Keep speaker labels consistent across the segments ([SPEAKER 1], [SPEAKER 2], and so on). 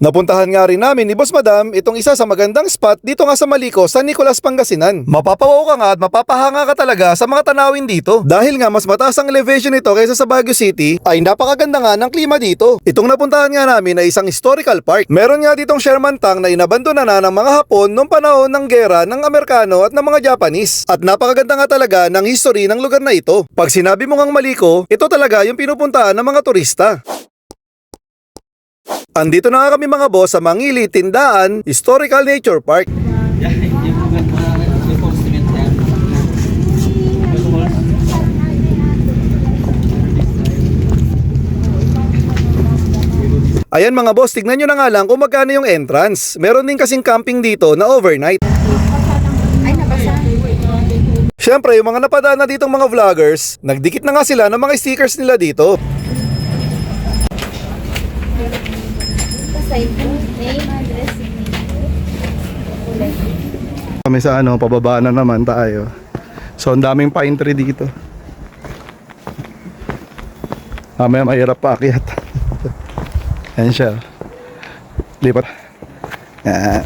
[SPEAKER 1] Napuntahan nga rin namin ni Boss Madam itong isa sa magandang spot dito nga sa Malico, San Nicolas, Pangasinan. Mapapawaw ka nga at mapapahanga ka talaga sa mga tanawin dito. Dahil nga mas mataas ang elevation nito kaysa sa Baguio City, ay napakaganda nga ng klima dito. Itong napuntahan nga namin ay isang historical park. Meron nga ditong Sherman Tank na inabandona na ng mga Hapon noong panahon ng gera ng Amerikano at ng mga Japanese. At napakaganda nga talaga ng history ng lugar na ito. Pag sinabi mo ngang Malico, ito talaga yung pinupuntahan ng mga turista. Andito na nga kami mga boss sa Mangili Tindaan Historical Nature Park. Ayan mga boss, tignan nyo na nga lang kung magkano yung entrance. Meron din kasing camping dito na overnight.
[SPEAKER 2] Ay, nabasa.
[SPEAKER 1] Siyempre, yung mga napadaan na ditong mga vloggers, nagdikit na nga sila ng mga stickers nila dito.
[SPEAKER 2] Name, address,
[SPEAKER 1] Kami sa pababa na naman tayo. So, ang daming pine tree dito. Mamaya mahirap pa akyat. Yan siya. Lipat. Yan.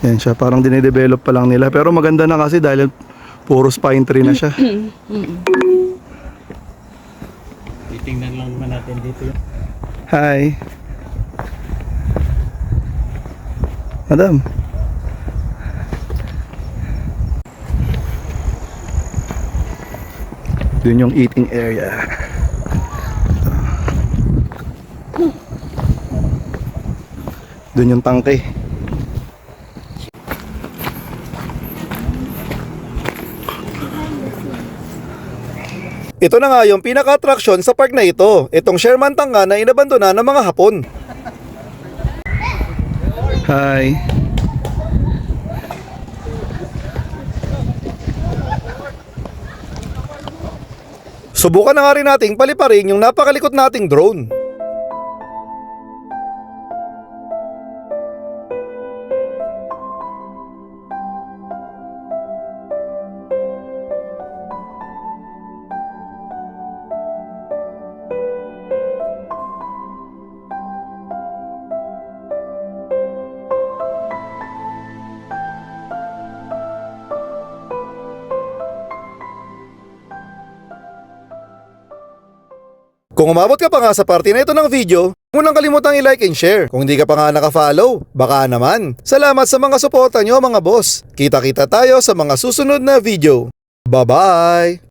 [SPEAKER 1] Yan siya. Parang dinidevelop pa lang nila. Pero maganda na kasi dahil puros pine tree na siya.
[SPEAKER 3] Titingnan lang naman natin dito.
[SPEAKER 1] Hi. Madam. Yun yung eating area. Doon yung tangke. Ito na nga yung pinaka-attraction sa park na ito. Itong Sherman Tank nga na inabandona ng mga Hapon. Hi. Subukan na nga rin nating paliparin yung napakalikot nating drone. Kung umabot ka pa nga sa parte na ito ng video, huwag mo nang kalimutang i-like and share. Kung hindi ka pa nga naka-follow, baka naman. Salamat sa mga suporta nyo mga boss. Kita-kita tayo sa mga susunod na video. Bye-bye!